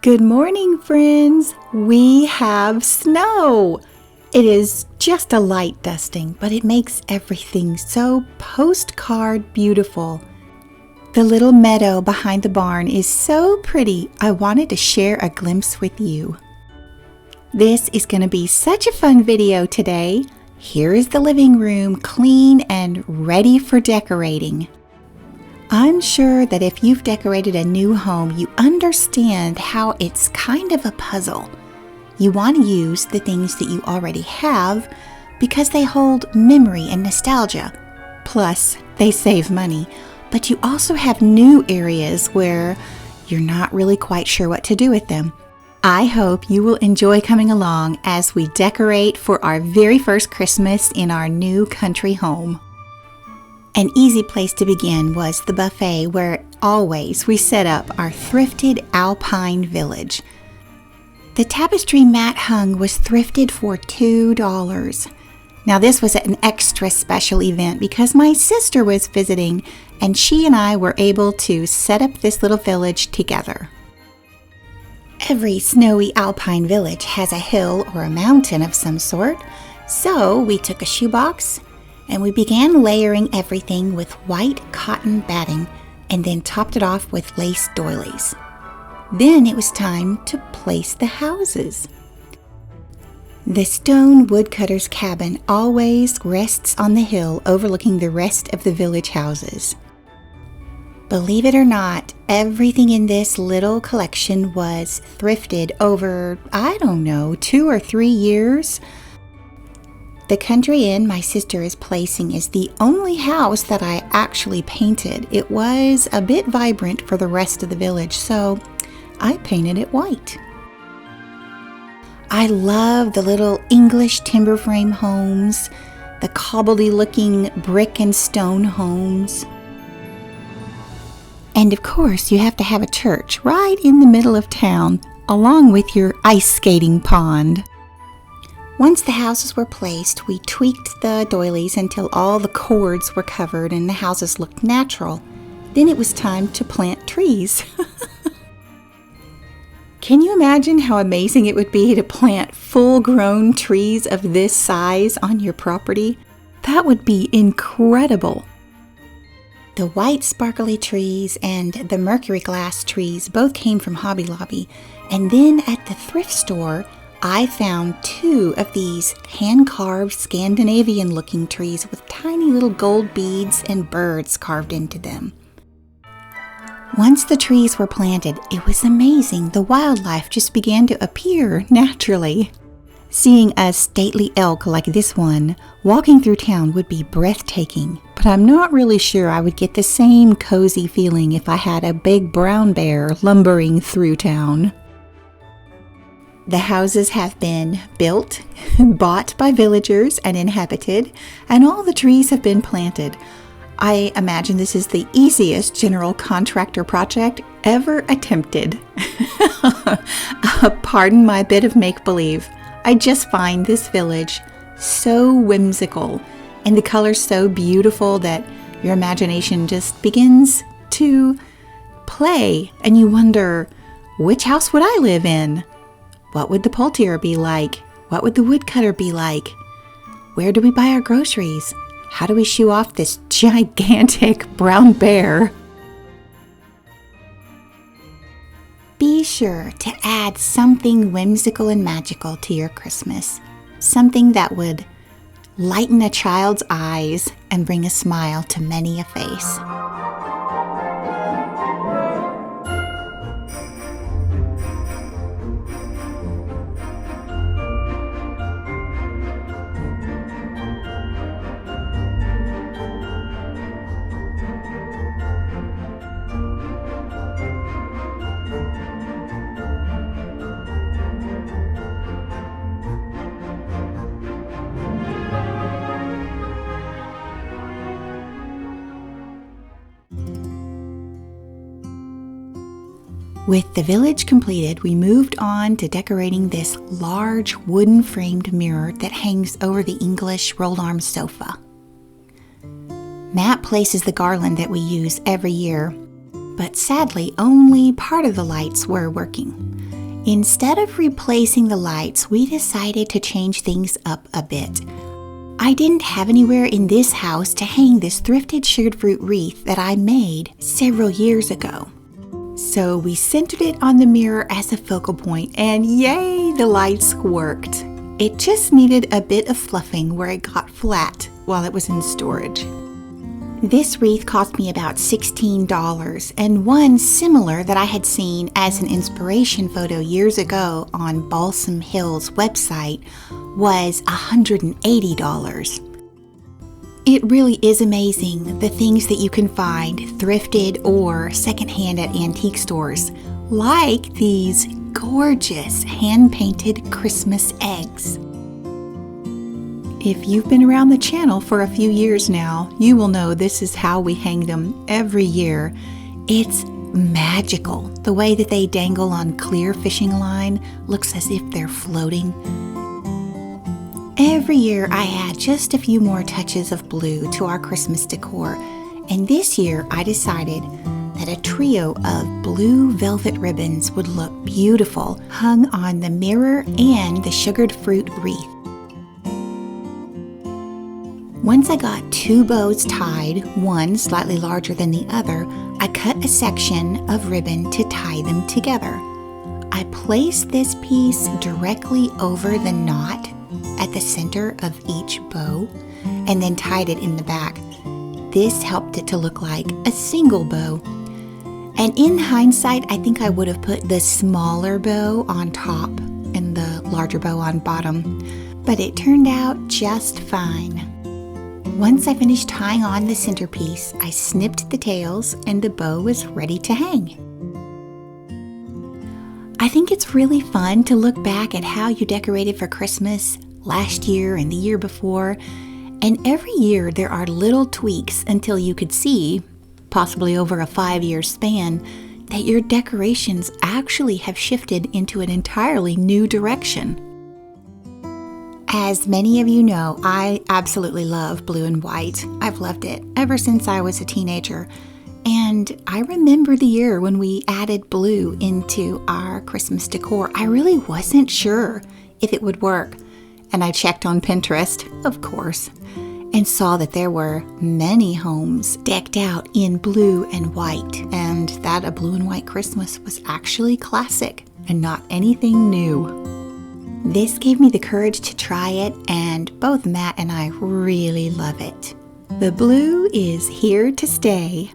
Good morning, friends. We have snow. It is just a light dusting, but it makes everything so postcard beautiful. The little meadow behind the barn is so pretty. I wanted to share a glimpse with you. This is going to be such a fun video today. Here is the living room, clean and ready for decorating. I'm sure that if you've decorated a new home, you understand how it's kind of a puzzle. You want to use the things that you already have because they hold memory and nostalgia. Plus, they save money. But you also have new areas where you're not really quite sure what to do with them. I hope you will enjoy coming along as we decorate for our very first Christmas in our new country home. An easy place to begin was the buffet where always we set up our thrifted alpine village. The tapestry mat hung was thrifted for $2. Now this was an extra special event because my sister was visiting and she and I were able to set up this little village together. Every snowy alpine village has a hill or a mountain of some sort, so we took a shoebox and we began layering everything with white cotton batting and then topped it off with lace doilies. Then it was time to place the houses. The stone woodcutter's cabin always rests on the hill overlooking the rest of the village houses. Believe it or not, everything in this little collection was thrifted over, 2 or 3 years. The country inn my sister is placing is the only house that I actually painted. It was a bit vibrant for the rest of the village, so I painted it white. I love the little English timber frame homes, the cobbledy-looking brick and stone homes. And of course, you have to have a church right in the middle of town, along with your ice skating pond. Once the houses were placed, we tweaked the doilies until all the cords were covered and the houses looked natural. Then it was time to plant trees. Can you imagine how amazing it would be to plant full-grown trees of this size on your property? That would be incredible. The white sparkly trees and the mercury glass trees both came from Hobby Lobby, and then at the thrift store, I found 2 of these hand-carved Scandinavian-looking trees with tiny little gold beads and birds carved into them. Once the trees were planted, it was amazing. The wildlife just began to appear naturally. Seeing a stately elk like this one walking through town would be breathtaking, but I'm not really sure I would get the same cozy feeling if I had a big brown bear lumbering through town. The houses have been built, bought by villagers and inhabited, and all the trees have been planted. I imagine this is the easiest general contractor project ever attempted. Pardon my bit of make-believe. I just find this village so whimsical and the colors so beautiful that your imagination just begins to play and you wonder, which house would I live in? What would the poultier be like? What would the woodcutter be like? Where do we buy our groceries? How do we shoo off this gigantic brown bear? Be sure to add something whimsical and magical to your Christmas. Something that would lighten a child's eyes and bring a smile to many a face. With the village completed, we moved on to decorating this large wooden framed mirror that hangs over the English roll-arm sofa. Matt places the garland that we use every year, but sadly only part of the lights were working. Instead of replacing the lights, we decided to change things up a bit. I didn't have anywhere in this house to hang this thrifted sugared fruit wreath that I made several years ago. So we centered it on the mirror as a focal point, and yay, the lights worked. It just needed a bit of fluffing where it got flat while it was in storage. This wreath cost me about $16, and one similar that I had seen as an inspiration photo years ago on Balsam Hill's website was $180. It really is amazing the things that you can find thrifted or secondhand at antique stores, like these gorgeous hand-painted Christmas eggs. If you've been around the channel for a few years now, you will know this is how we hang them every year. It's magical. The way that they dangle on clear fishing line looks as if they're floating. Every year I add just a few more touches of blue to our Christmas decor, and this year I decided that a trio of blue velvet ribbons would look beautiful hung on the mirror and the sugared fruit wreath. Once I got two bows tied, one slightly larger than the other, I cut a section of ribbon to tie them together. I placed this piece directly over the knot at the center of each bow and then tied it in the back. This helped it to look like a single bow. And in hindsight, I think I would have put the smaller bow on top and the larger bow on bottom, but it turned out just fine. Once I finished tying on the centerpiece, I snipped the tails and the bow was ready to hang. I think it's really fun to look back at how you decorated for Christmas last year and the year before, and every year there are little tweaks until you could see, possibly over a 5-year span, that your decorations actually have shifted into an entirely new direction. As many of you know, I absolutely love blue and white. I've loved it ever since I was a teenager. And I remember the year when we added blue into our Christmas decor. I really wasn't sure if it would work. And I checked on Pinterest, of course, and saw that there were many homes decked out in blue and white, and that a blue and white Christmas was actually classic and not anything new. This gave me the courage to try it, and both Matt and I really love it. The blue is here to stay.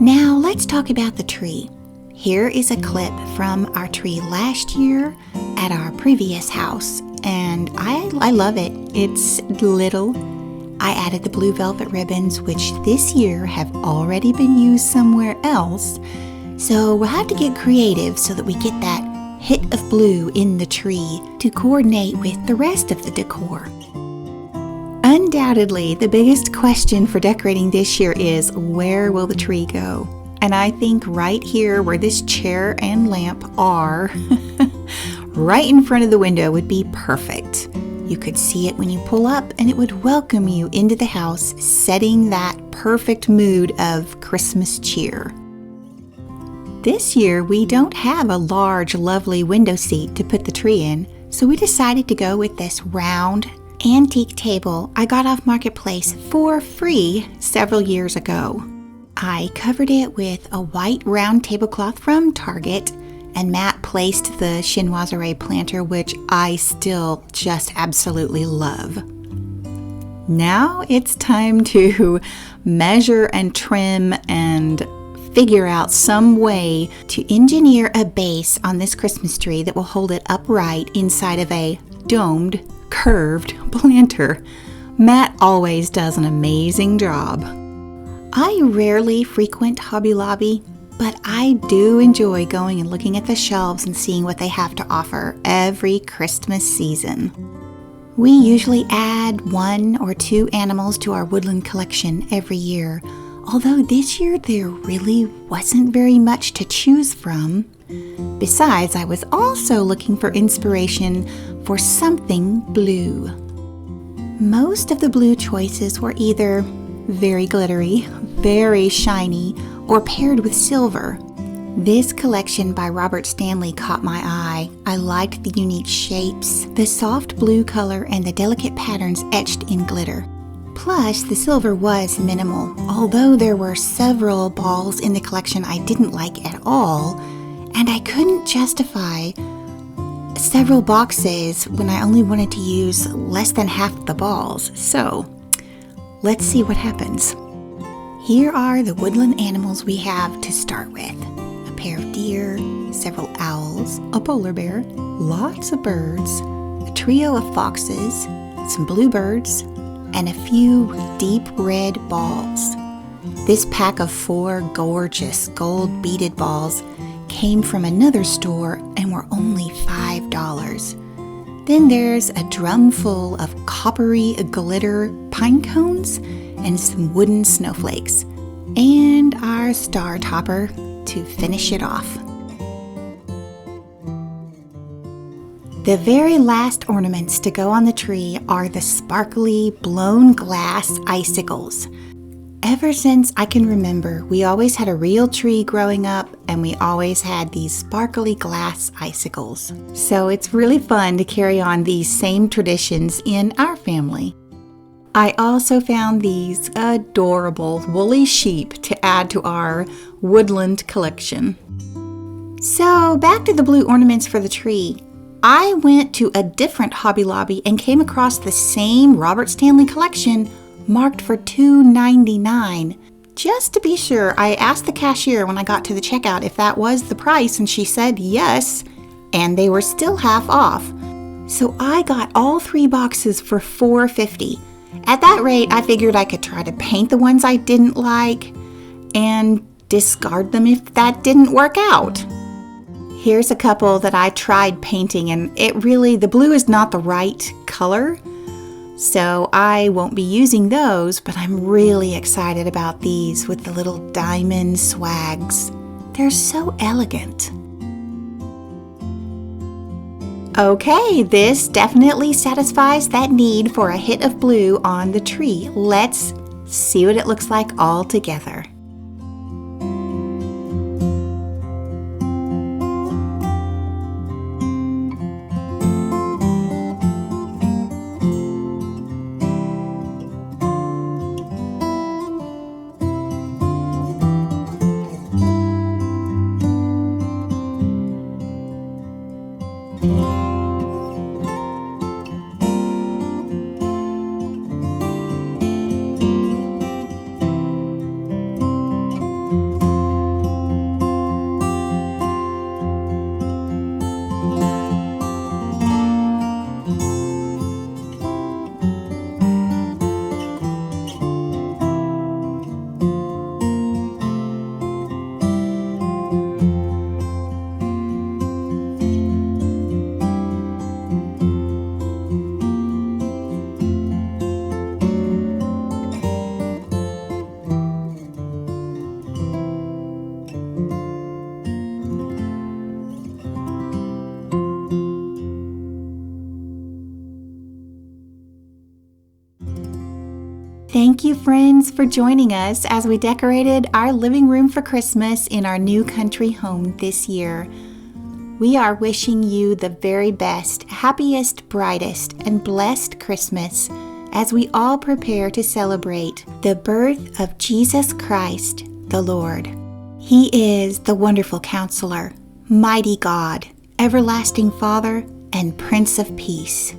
Now let's talk about the tree. Here is a clip from our tree last year at our previous house, and I love it. It's little. I added the blue velvet ribbons, which this year have already been used somewhere else, so we'll have to get creative so that we get that hit of blue in the tree to coordinate with the rest of the decor. Undoubtedly, the biggest question for decorating this year is, where will the tree go? And I think right here where this chair and lamp are, right in front of the window would be perfect. You could see it when you pull up and it would welcome you into the house, setting that perfect mood of Christmas cheer. This year, we don't have a large, lovely window seat to put the tree in, so we decided to go with this round antique table I got off Marketplace for free several years ago. I covered it with a white round tablecloth from Target, and Matt placed the chinoiserie planter, which I still just absolutely love. Now it's time to measure and trim and figure out some way to engineer a base on this Christmas tree that will hold it upright inside of a domed, curved planter. Matt always does an amazing job. I rarely frequent Hobby Lobby, but I do enjoy going and looking at the shelves and seeing what they have to offer every Christmas season. We usually add 1 or 2 animals to our woodland collection every year, although this year there really wasn't very much to choose from. Besides, I was also looking for inspiration for something blue. Most of the blue choices were either very glittery, very shiny, or paired with silver. This collection by Robert Stanley caught my eye. I liked the unique shapes, the soft blue color, and the delicate patterns etched in glitter. Plus, the silver was minimal, although there were several balls in the collection I didn't like at all, and I couldn't justify several boxes when I only wanted to use less than half the balls. So, let's see what happens. Here are the woodland animals we have to start with. A pair of deer, several owls, a polar bear, lots of birds, a trio of foxes, some bluebirds, and a few deep red balls. This pack of 4 gorgeous gold beaded balls came from another store and were only $5. Then there's a drum full of coppery glitter pine cones and some wooden snowflakes, and our star topper to finish it off. The very last ornaments to go on the tree are the sparkly blown glass icicles. Ever since I can remember, we always had a real tree growing up, and we always had these sparkly glass icicles. So it's really fun to carry on these same traditions in our family. I also found these adorable woolly sheep to add to our woodland collection. So back to the blue ornaments for the tree. I went to a different Hobby Lobby and came across the same Robert Stanley collection marked for $2.99. Just to be sure, I asked the cashier when I got to the checkout if that was the price, and she said yes, and they were still half off. So I got all 3 boxes for $4.50. At that rate, I figured I could try to paint the ones I didn't like and discard them if that didn't work out. Here's a couple that I tried painting, and the blue is not the right color, so I won't be using those, but I'm really excited about these with the little diamond swags. They're so elegant. Okay, this definitely satisfies that need for a hit of blue on the tree. Let's see what it looks like all together. Thank you, friends, for joining us as we decorated our living room for Christmas in our new country home this year. We are wishing you the very best, happiest, brightest, and blessed Christmas as we all prepare to celebrate the birth of Jesus Christ, the Lord. He is the wonderful Counselor, mighty God, everlasting Father, and Prince of Peace.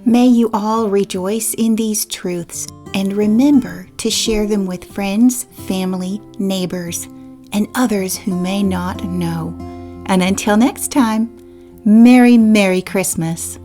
May you all rejoice in these truths and remember to share them with friends, family, neighbors, and others who may not know. And until next time, Merry, Merry Christmas.